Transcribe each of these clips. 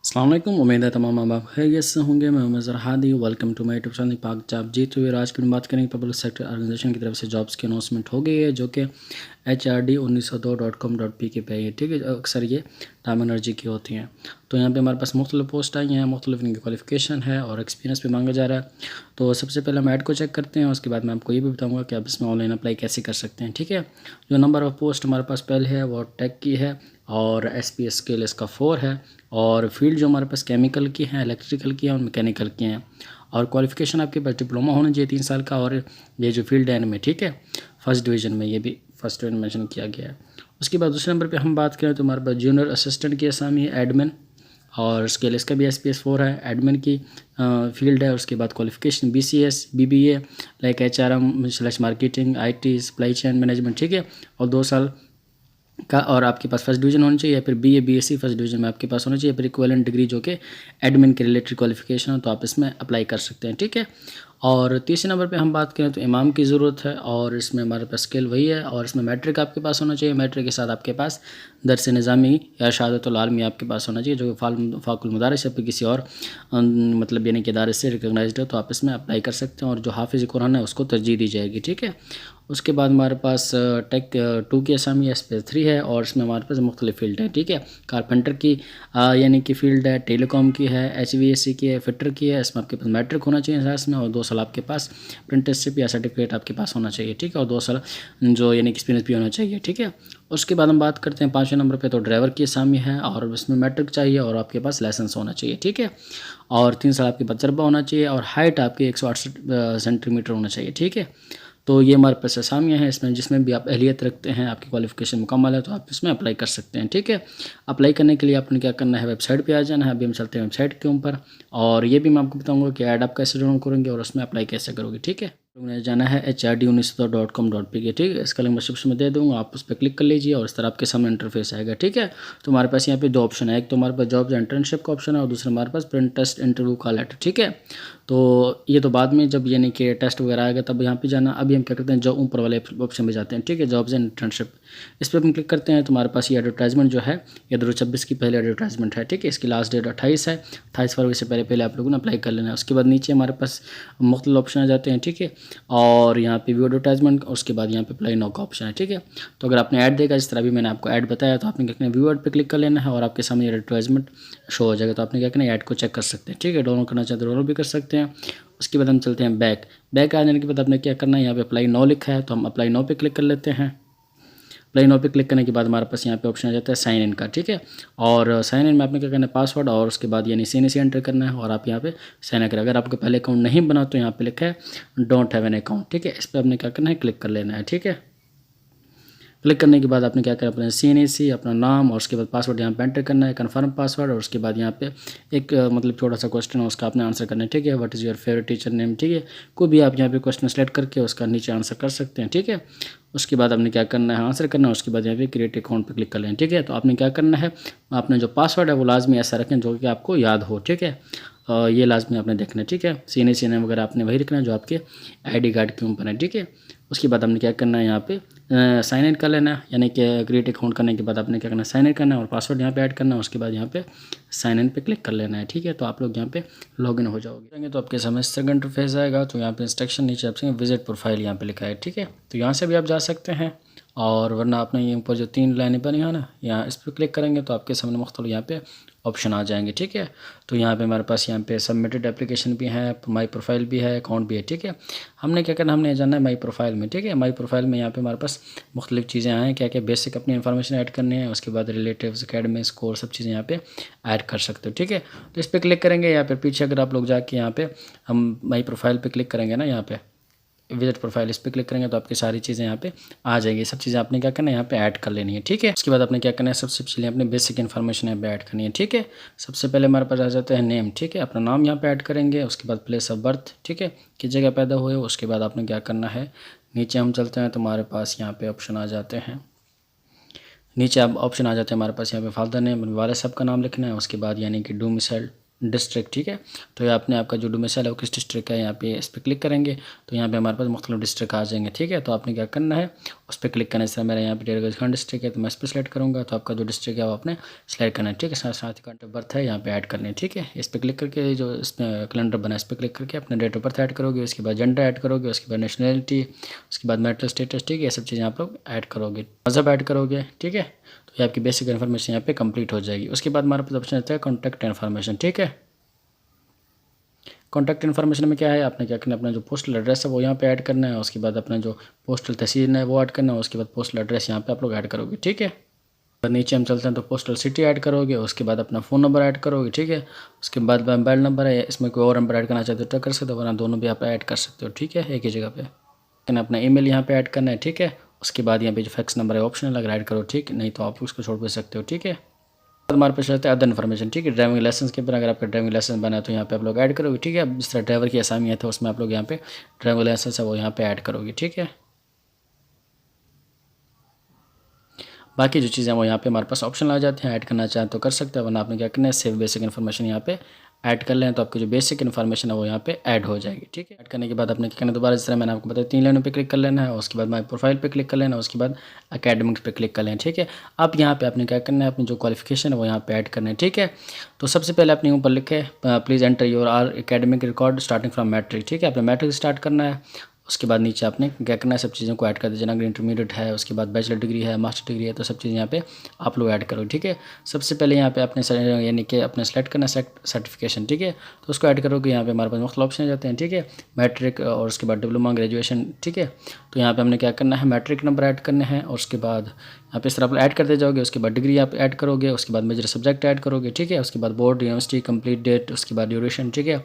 अस्सलाम वालेकुम। उम्मीद है तमाम आप खैरियत से होंगे। मैं Mazhar Hadi, welcome to my YouTube channel Pak job ji. तो आज की बात करेंगे पब्लिक सेक्टर ऑर्गेनाइजेशन की तरफ से जॉब्स की अनाउंसमेंट हो गई है, जो कि HRD1902.com.pk पे है। ठीक है, अक्सर ये टाइम एनर्जी की होती हैं। तो यहाँ पे हमारे पास मुख्तलिफ पोस्ट आई हैं, मुख्तलिफ इनकी क्वालिफिकेशन है और एक्सपीरियंस भी मांगा जा रहा है। तो सबसे पहले हम ऐड को चेक करते हैं, उसके बाद मैं आपको ये भी बताऊँगा कि आप इसमें ऑनलाइन अप्लाई कैसे कर सकते हैं। ठीक है, जो नंबर ऑफ़ पोस्ट हमारे पास पहले है वो टेक की है और SPS स्केल इसका 4 है और फील्ड जो हमारे पास केमिकल की हैं, इलेक्ट्रिकल की हैं और मैकेनिकल की हैं। और क्वालिफिकेशन आपके पास डिप्लोमा होना चाहिए 3 साल का। और ये जो फील्ड है इनमें, ठीक है, फर्स्ट डिवीज़न में, ये भी फर्स्ट डिवीजन मेंशन किया गया है। उसके बाद दूसरे नंबर पे हम बात करें तो हमारे पास जूनियर असिस्टेंट की असामी है, एडमिन, और स्केल इसका भी SPS 4 है, एडमिन की फील्ड है। उसके बाद क्वालिफिकेशन BCS BBA लाइक HRM/मार्केटिंग IT सप्लाई चेन मैनेजमेंट, ठीक है, और 2 साल का। और आपके पास फर्स्ट डिवीजन होना चाहिए या फिर BA BSc फर्स्ट डिवीजन में आपके पास होना चाहिए, फिर इक्विवेलेंट डिग्री जो कि एडमिन के रिलेटेड क्वालिफिकेशन हो, तो आप इसमें अप्लाई कर सकते हैं। ठीक है, और तीसरे नंबर पे हम बात करें तो इमाम की ज़रूरत है और इसमें हमारे पास स्किल वही है और इसमें मैट्रिक आपके पास होना चाहिए। मैट्रिक के साथ आपके पास दरस निज़ामी या शहादतुल आलमी आपके पास होना चाहिए, जो कि फ़ाकुल मदारिस या फिर किसी और मतलब यानी कि इदारे से रिकगनाइज्ड हो, तो आप इसमें अप्लाई कर सकते हैं। और जो हाफिज़ कुरान है उसको तरजीह दी जाएगी। ठीक है, उसके बाद हमारे पास टेक 2 की असामी SPS 3 है और इसमें हमारे पास मुख्तलिफ फील्ड है। ठीक है, कारपेंटर की यानी कि फ़ील्ड है, टेलीकॉम की है, HVAC की है, फिटर की है। इसमें आपके पास मैट्रिक होना चाहिए साथ में और 2 साल आपके पास अप्रेंटिसशिप या सर्टिफिकेट आपके पास होना चाहिए। ठीक है, और 2 साल जो यानी कि एक्सपीरियंस भी होना चाहिए। ठीक है, उसके बाद हम बात करते हैं 5वें नंबर पे, तो ड्राइवर की असामी है और उसमें मैट्रिक चाहिए और आपके पास लाइसेंस होना चाहिए। ठीक है, और 3 साल आपके पास तजर्बा होना चाहिए और हाइट आपकी 168 सेंटीमीटर होना चाहिए। ठीक है, तो ये हमारे पास असामियाँ हैं, इसमें जिसमें भी आप अहलियत रखते हैं, आपकी क्वालिफिकेशन मुकम्मल है, तो आप इसमें अप्लाई कर सकते हैं। ठीक है, अप्लाई करने के लिए आपने क्या करना है, वेबसाइट पे आ जाना है। अभी हम चलते हैं वेबसाइट के ऊपर और ये भी मैं आपको बताऊंगा कि ऐड आप कैसे डाउनलोड करेंगे और उसमें अप्लाई कैसे करोगे। ठीक है, तो जाना है HRD1902.com.pk। ठीक है, इसका लिंक डिस्क्रिप्शन में दे दूँगा, आप उस पर क्लिक कर लीजिए और इस तरह आपके सामने इंटरफेस आएगा। ठीक है, तो हमारे पास यहाँ पे 2 ऑप्शन है, एक तो हमारे पास जॉब्स इंटर्नशिप का ऑप्शन है और दूसरा हमारे पास प्रिंट टेस्ट इंटरव्यू का लेटर। ठीक है, तो ये तो बाद में जब यानी कि टेस्ट वगैरह आएगा तब यहाँ पे जाना। अभी हम क्या करते हैं, जॉब ऊपर वाले ऑप्शन में जाते हैं। ठीक है, जॉब्स एंड इंटर्नशिप, इस पर हम क्लिक करते हैं तो हमारे पास ये एडवर्टाइजमेंट जो है ये 2026 की पहले एडवर्टाइजमेंट है। ठीक है, इसकी लास्ट डेट 28 है, 28 फरवरी से पहले पहले आप लोगों ने अप्लाई कर लेना है। उसके बाद नीचे हमारे पास मुख्तलिफ ऑप्शन आ जाते हैं। ठीक है, और यहाँ पे व्यू एडवर्टाइजमेंट, उसके बाद यहाँ पे अप्लाई नाउ का ऑप्शन है। ठीक है, तो अगर आपने ऐड देखा, जिस तरह भी मैंने आपको ऐड बताया, तो आपने क्या करना है, व्यू ऐड पे क्लिक कर लेना है और आपके सामने एडवर्टाइजमेंट शो हो जाएगा। तो आपने क्या करना है, ऐड को चेक कर सकते हैं। ठीक है, डाउनलोड करना चाहते हैं डाउनलोड भी कर सकते हैं। उसके बाद हम चलते हैं बैक आ जाने के बाद आपने क्या करना है, यहाँ पे अप्लाई नाउ लिखा है तो हम अप्लाई नाउ पे क्लिक कर लेते हैं। अप्लाई नाउ पे क्लिक करने के बाद हमारे पास यहाँ पे ऑप्शन आ जाता है साइन इन का। ठीक है, और साइन इन में आपने क्या करना है, पासवर्ड और उसके बाद यानी CNC एंटर करना है और आप यहाँ पे साइन इन करें। अगर आपको पहले अकाउंट नहीं बना तो यहाँ पे लिखा है डोंट हैव एन अकाउंट। ठीक है, इस पर आपने क्या करना है, क्लिक कर लेना है। ठीक है, क्लिक करने के बाद आपने क्या करना है, अपना CNC, अपना नाम और उसके बाद पासवर्ड यहाँ पे एंटर करना है, कन्फर्म पासवर्ड, और उसके बाद यहाँ पे एक मतलब छोटा सा क्वेश्चन है, उसका आपने आंसर करना है। ठीक है, what is your favourite teacher name. ठीक है, कोई भी आप यहाँ पे क्वेश्चन सेलेक्ट करके उसका नीचे आंसर कर सकते हैं। ठीक है, उसके बाद आपने क्या करना है, आंसर करना है, उसके बाद यहाँ पे क्रिएट अकाउंट पे क्लिक कर लें। ठीक है, तो आपने क्या करना है, आपने जो पासवर्ड है वो लाजमी ऐसा रखें जो कि आपको याद हो। ठीक है, ये लाजमी आपने देखना है। ठीक है, CNC नेम वगैरह आपने वही रखना है जो आपके ID कार्ड के ऊपर है। ठीक है, उसके बाद हमने क्या करना है, यहाँ पे साइन इन कर लेना है, यानी कि क्रिएट अकाउंट करने के बाद आपने क्या करना है, साइन इन करना है और पासवर्ड यहाँ पे ऐड करना है। उसके बाद यहाँ पे साइन इन पे क्लिक कर लेना है। ठीक है, तो आप लोग यहाँ पे लॉगिन हो जाओगे तो आपके सामने सेकंड इंटरफेस आएगा। तो यहाँ पे इंस्ट्रक्शन नीचे आपसे विजिट प्रोफाइल यहाँ पे लिखा है। ठीक है, तो यहाँ से भी आप जा सकते हैं और वरना आपने ये ऊपर जो 3 लाइनें बनी है ना, यहाँ इस पर क्लिक करेंगे तो आपके सामने मुख्तलिफ यहाँ पे ऑप्शन आ जाएंगे। ठीक है, तो यहाँ पे हमारे पास यहाँ पे सबमिटेड एप्लीकेशन भी है, माई प्रोफाइल भी है, अकाउंट भी है। ठीक है, हमने क्या करना, हमने जाना है माई प्रोफाइल में। ठीक है, माई प्रोफाइल में यहाँ पे हमारे पास मुख्तलिफ चीज़ें आएँ, क्या क्या बेसिक अपनी इन्फॉर्मेशन ऐड करनी है, उसके बाद रिलेटिव्स, अकेडमी, स्कोर, सब चीज़ें यहाँ पे ऐड कर सकते हो। ठीक है, तो इस पर क्लिक करेंगे या फिर पीछे अगर आप लोग जाके यहाँ पे हम माई प्रोफाइल पर क्लिक करेंगे ना, यहाँ पे विजिट प्रोफाइल, इस पर क्लिक करेंगे तो आपकी सारी चीज़ें यहाँ पे आ जाएगी। सब चीज़ें आपने क्या करना है, यहाँ पे ऐड कर लेनी है। ठीक है, उसके बाद आपने क्या करना है, सबसे पहले अपने बेसिक इन्फॉर्मेशन यहाँ पे ऐड करनी है। ठीक है, सबसे पहले हमारे पास आ जाता है नेम। ठीक है, अपना नाम यहाँ पे ऐड करेंगे, उसके बाद प्लेस ऑफ बर्थ, ठीक है, किस जगह पैदा हुए। उसके बाद आपने क्या करना है, नीचे हम चलते हैं तो हमारे पास यहाँ पे ऑप्शन आ जाते हैं, नीचे अब ऑप्शन आ जाते हैं हमारे पास यहाँ पे फादर नेम, वाले साहब का नाम लिखना है। उसके बाद यानी कि डोमिसाइल डिस्ट्रिक्ट, ठीक है। तो ये आपने आपका जो डोमिसाइल है वो किस डिस्ट्रिक्ट का है, यहाँ पे इस पर क्लिक करेंगे तो यहाँ पे हमारे पास मुख्तलिफ डिस्ट्रिक्ट आ जाएंगे, ठीक है। तो आपने क्या करना है, उस पर क्लिक करने से मेरा यहाँ पे डेढ़ खान डिस्ट्रिक्ट है तो मैं इस पर सेलेक्ट करूँगा। तो आपका जो डिस्ट्रिक्ट है वो आपने सेलेक्ट करना है, ठीक है। साथ साथ ही डेट ऑफ बर्थ है यहाँ पे ऐड करनी है, ठीक है। इस पर क्लिक करके जो इसमें कैलेंडर बना है इस पर क्लिक करके अपना डेट ऑफ बर्थ ऐड करोगे, उसके बाद जेंडर ऐड करोगे, उसके बाद नेशनलिटी, उसके बाद मैरिटल स्टेटस, ठीक है। ये सब चीज़ें आप लोग ऐड करोगे, मज़हब ऐड करोगे, ठीक है। तो ये आपकी बेसिक इन्फॉर्मेशन यहाँ पे कंप्लीट हो जाएगी। उसके बाद हमारे पास ऑप्शन आता है कॉन्टैक्ट इन्फॉर्मेशन, ठीक है। कॉन्टैक्ट इन्फॉर्मेशन में क्या है, आपने क्या करना है, अपना जो पोस्टल एड्रेस है वो यहाँ पे ऐड करना है, उसके बाद अपना जो पोस्टल तहसील है वो ऐड करना है, उसके बाद पोस्टल एड्रेस यहाँ पे आप लोग ऐड करोगे, ठीक है। नीचे हम चलते हैं तो पोस्टल सिटी ऐड करोगे, उसके बाद अपना फ़ोन नंबर ऐड करोगे, ठीक है। उसके बाद मोबाइल नंबर है, इसमें कोई और नंबर ऐड करना चाहते हो तो कर सकते हो, वरना दोनों भी आप ऐड कर सकते हो, ठीक है, एक ही जगह पे। लेकिन अपना ईमेल यहाँ पे ऐड करना है, ठीक है। उसके बाद यहाँ पे जो फैक्स नंबर है ऑप्शनल अगर ऐड करो, ठीक, नहीं तो आप उसको छोड़ भी सकते हो, ठीक है। हमारे पास रहता है अदर इन्फॉर्मेशन, ठीक है। ड्राइविंग लाइसेंस के ऊपर अगर आपका ड्राइविंग लाइसेंस बना है तो यहाँ पे आप लोग ऐड करोगे, ठीक है। अब जिस तरह ड्राइवर की असामियाँ थे उसमें आप लोग यहाँ पे ड्राइविंग लाइसेंस है वो यहाँ पे ऐड करोगे, ठीक है। बाकी जो चीज़ें वो यहाँ पे हमारे पास ऑप्शन आ जाते हैं, ऐड करना चाहें तो कर सकते हैं, वरना आपने क्या करना है, सेव बेसिक इन्फॉर्मेशन यहाँ पे ऐड कर लें तो आपकी जो बेसिक इन्फॉर्मेशन है वो यहाँ पे ऐड हो जाएगी, ठीक है। ऐड करने के बाद आपने क्या करना है, दोबारा जिस तरह मैंने आपको बताया 3 लाइनों पे क्लिक कर लेना है, उसके बाद माई प्रोफाइल पे क्लिक कर लेना है, उसके बाद एकेडमिक्स पे क्लिक कर लेना है, ठीक है। अब यहाँ पे आपने क्या करना है, अपनी जो क्वालिफिकेशन है वो यहाँ पे ऐड करना है, ठीक है। तो सबसे पहले आपने ऊपर लिखे please enter your are academic record starting from matric, ठीक है। आपने मैट्रिक स्टार्ट करना है। उसके बाद नीचे आपने क्या करना है, सब चीज़ों को ऐड कर दीजिए, अगर इंटरमीडिएट है, उसके बाद बैचलर डिग्री है, मास्टर डिग्री है, तो सब चीज़ यहाँ पे आप लोग ऐड करो, ठीक है। सबसे पहले यहाँ पे अपने यानी कि अपने सेलेक्ट करना सर्टिफिकेशन, ठीक है। तो उसको ऐड करोगे, यहाँ पे हमारे पास मुख्तलिफ ऑप्शन आ जाते हैं, ठीक है। मैट्रिक और उसके बाद डिप्लोमा, ग्रेजुएशन, ठीक है। तो यहाँ पे हमने क्या करना है, मैट्रिक नंबर ऐड करने हैं, और उसके बाद यहाँ पे इस तरह आप ऐड करते जाओगे। उसके बाद डिग्री आप ऐड करोगे, उसके बाद मेजर सब्जेक्ट ऐड करोगे, ठीक है। उसके बाद बोर्ड, यूनिवर्सिटी, कंप्लीट डेट, उसके बाद ड्यूरेशन, ठीक है।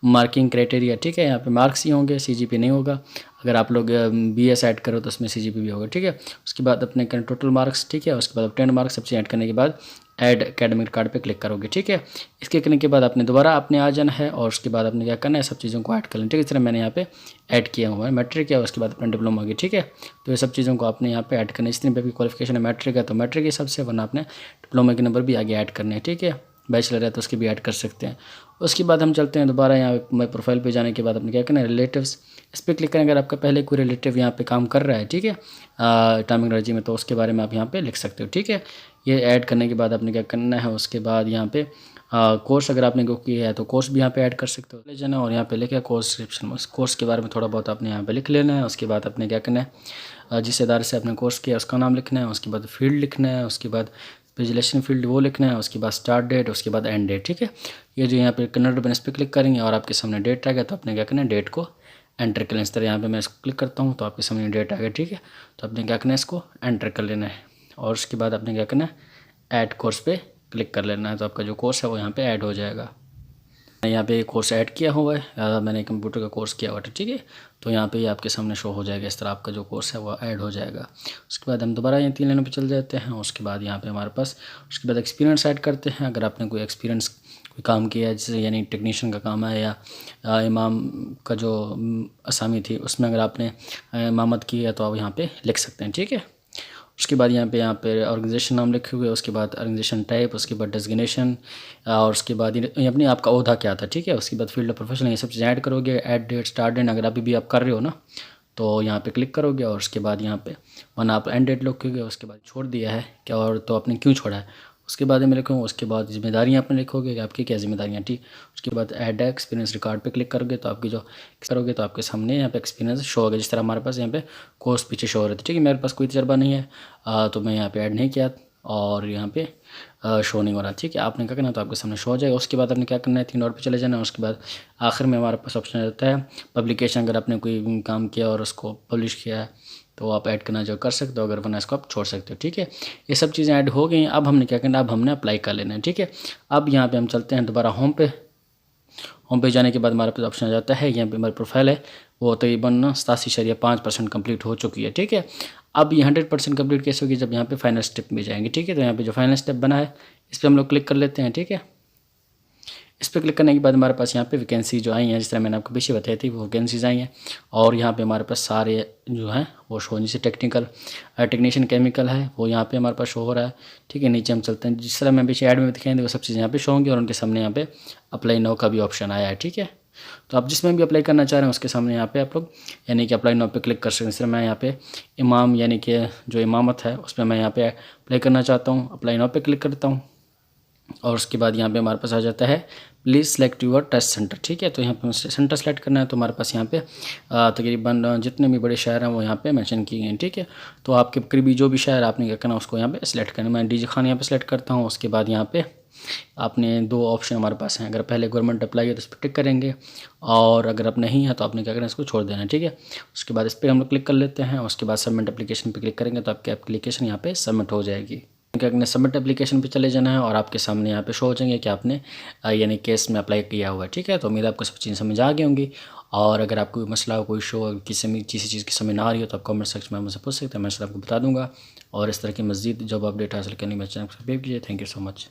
मार्किंग क्राइटेरिया, ठीक है। यहाँ पे मार्क्स ही होंगे, सीजीपी नहीं होगा। अगर आप लोग बीएस ऐड करो तो उसमें सीजीपी भी होगा, ठीक है। उसके बाद अपने टोटल मार्क्स, ठीक है। उसके बाद 10 मार्क्स सब चीज़ ऐड करने के बाद ऐड एकेडमिक कार्ड पे क्लिक करोगे, ठीक है। इसके करने के बाद आपने दोबारा आपने आ जाना है, और उसके बाद आपने क्या करना है, सब चीज़ों को ऐड कर लेना, ठीक है। इस तरह मैंने यहाँ पे ऐड किया हुआ है, मैट्रिक किया, उसके बाद अपना डिप्लोमा की, ठीक है। तो ये सब चीज़ों को आपने यहाँ पे ऐड करना है। जितनी भी आपकी क्वालिफिकेशन है, मैट्रिक है तो मैट्रिक के हिसाब से, वरना आपने डिप्लोमा के नंबर भी आगे ऐड करने हैं, ठीक है। बैचलर है तो उसकी भी ऐड कर सकते हैं। उसके बाद हम चलते हैं दोबारा यहाँ मैं प्रोफाइल पे जाने के बाद अपने क्या करना है, रिलेटिव्स, इस पर क्लिक करें। अगर आपका पहले कोई रिलेटिव यहाँ पे काम कर रहा है, ठीक है, टर्मिनोलॉजी में, तो उसके बारे में आप यहाँ पे लिख सकते हो, ठीक है। ये ऐड करने के बाद आपने क्या करना है, उसके बाद यहाँ पे कोर्स अगर आपने को किया है तो कोर्स भी यहाँ पे ऐड कर सकते हो, ले जाना और यहाँ पे लिखा है कोर्स डिस्क्रिप्शन, उस कोर्स के बारे में थोड़ा बहुत आपने यहाँ पे लिख लेना है। उसके बाद आपने क्या करना है, जिस इदारे से आपने कोर्स किया उसका नाम लिखना है, उसके बाद फील्ड लिखना है, उसके बाद स्पेशलाइजेशन फील्ड वो लिखना है, उसके बाद स्टार्ट डेट, उसके बाद एंड डेट, ठीक है। ये जो यहाँ पे कन्वर्ट बटन इस पर क्लिक करेंगे और आपके सामने डेट आ गया, तो आपने क्या करना है, डेट को एंटर कर लें। इस तरह यहाँ पे मैं इसको क्लिक करता हूँ तो आपके सामने डेट आ गया, ठीक है। तो आपने क्या करना है, इसको एंटर कर लेना है, और उसके बाद आपने क्या करना है, ऐड कोर्स पे क्लिक कर लेना है, तो आपका जो कोर्स है वो यहाँ पे ऐड हो जाएगा। यहाँ पे कोर्स ऐड किया हुआ है, मैंने कंप्यूटर का कोर्स किया हुआ था, ठीक है। तो यहाँ पे आपके सामने शो हो जाएगा, इस तरह आपका जो कोर्स है वो ऐड हो जाएगा। उसके बाद हम दोबारा यहाँ 3 लाइनों पे चल जाते हैं। उसके बाद यहाँ पे हमारे पास उसके बाद एक्सपीरियंस ऐड करते हैं। अगर आपने कोई एक्सपीरियंस कोई काम किया है, जैसे यानी टेक्नीशियन का काम है, या इमाम का जो असामी थी उसमें अगर आपने इमामत की है तो आप यहाँ पर लिख सकते हैं, ठीक है। उसके बाद यहाँ पे ऑर्गेनाइजेशन नाम लिखे हुए, उसके बाद ऑर्गेनाइजेशन टाइप, उसके बाद डेजिग्नेशन, और उसके बाद ये अपनी आपका ओहदा क्या था, ठीक है। उसके बाद फील्ड ऑफ प्रोफेशन, ये सब चीज़ें ऐड करोगे। ऐड डेट, स्टार्ट डेट अगर अभी भी आप कर रहे हो ना तो यहाँ पे क्लिक करोगे, और उसके बाद यहाँ पे वरना आप एंड डेट लिखोगे। उसके बाद छोड़ दिया है क्या, और तो आपने क्यों छोड़ा है, उसके बाद में लिखूँगा। उसके बाद जिम्मेदारियाँ आपने लिखोगे कि आपकी क्या जिम्मेदारियाँ, ठीक। उसके बाद ऐड एक्सपीरियंस रिकॉर्ड पे क्लिक करोगे तो आपकी जो करोगे तो आपके सामने यहाँ पे एक्सपीरियंस शो होगा, जिस तरह हमारे पास यहाँ पे कोर्स पीछे शो हो रहे थे, ठीक है। मेरे पास कोई तजर्बा नहीं है, तो मैं यहाँ पे ऐड नहीं किया और यहाँ पे शो नहीं हो रहा, ठीक है। आपने क्या करना तो आपके सामने शो हो जाएगा। उसके बाद आपने क्या करना है, 3 डॉट पे चले जाना है। उसके बाद आखिर में हमारे पास ऑप्शन रहता है पब्लिकेशन, अगर आपने कोई काम किया और उसको पब्लिश किया है तो आप ऐड करना जो कर सकते हो, अगर वरना इसको आप छोड़ सकते हो, ठीक है। ये सब चीज़ें ऐड हो गई। अब हमने क्या करना है, अब हमने अप्लाई कर लेना है, ठीक है। अब यहाँ पे हम चलते हैं दोबारा होम पे। होम पे जाने के बाद हमारे पास ऑप्शन आ जाता है, यहाँ पे हमारी प्रोफाइल है वो तकरीबन 87.5% कंप्लीट हो चुकी है, ठीक है। अब ये 100% कंप्लीट कैसे होगी, जब यहाँ पे फाइनल स्टेप में जाएंगे, ठीक है। तो यहाँ पे जो फाइनल स्टेप बना है इस पर हम लोग क्लिक कर लेते हैं, ठीक है। इस पर क्लिक करने के बाद हमारे पास यहाँ पे वैकेंसी जो आई हैं, जिस तरह मैंने आपको पीछे बताई थी, वो वैकेंसीज़ आई हैं। और यहाँ पे हमारे पास सारे जो हैं वो शो, जैसे टेक्नीशियन केमिकल है वो यहाँ पे हमारे पास शो हो रहा है। ठीक है, नीचे हम चलते हैं, जिस तरह मैं पीछे ऐड में दिखाएंगे वो सब चीज़ें यहाँ पे शो होंगी और उनके सामने यहाँ पे अप्लाई नाउ का भी ऑप्शन आया है। ठीक है, तो आप जिसमें भी अप्लाई करना चाह रहे हैं उसके सामने यहाँ पे आप लोग यानी कि अप्लाई नाउ पे क्लिक कर सकते हैं। जैसे मैं यहाँ पे इमाम यानी कि जो इमामत है उस पर मैं यहाँ पे अप्लाई करना चाहता हूँ, अप्लाई नाउ पे क्लिक करता हूँ और उसके बाद यहाँ पे हमारे पास आ जाता है please select your test centre. ठीक है, तो यहाँ पे सेंटर सेलेक्ट करना है, तो हमारे पास यहाँ पे तकरीबन जितने भी बड़े शहर हैं वो यहाँ पे मेंशन किए हैं। ठीक है, तो आपके करीबी जो भी शहर आपने क्या करना उसको यहाँ पे सेलेक्ट करना है। मैं डीजे खान यहाँ पे सेलेक्ट करता हूँ। उसके बाद यहाँ पे आपने 2 ऑप्शन हमारे पास हैं, अगर पहले गवर्नमेंट अप्लाई है तो इस पर टिक करेंगे और अगर आप नहीं है तो आपने क्या करना है, इसको छोड़ देना है। ठीक है, उसके बाद इस पर हम लोग क्लिक कर लेते हैं। उसके बाद सबमिट एप्लीकेशन पर क्लिक करेंगे तो आपकी एप्लीकेशन यहाँ पे सबमिट हो जाएगी। आपने सबमिट एप्लीकेशन पे चले जाना है और आपके सामने यहाँ पे शो हो जाएंगे कि आपने यानी केस में अप्लाई किया हुआ है। ठीक है, तो उम्मीद आपको सब चीज़ें समझ आ गई होंगी और अगर आपको कोई मसला हो, कोई शो, किसी चीज़ की समझ ना आ रही हो तो आप कमेंट सेक्शन में मुझसे पूछ सकते हैं, मैं सर आपको बता दूंगा। और इस तरह की मज़ीद जॉब अपडेट हासिल करने में चैनल को सब्सक्राइब कीजिए। Thank you so much.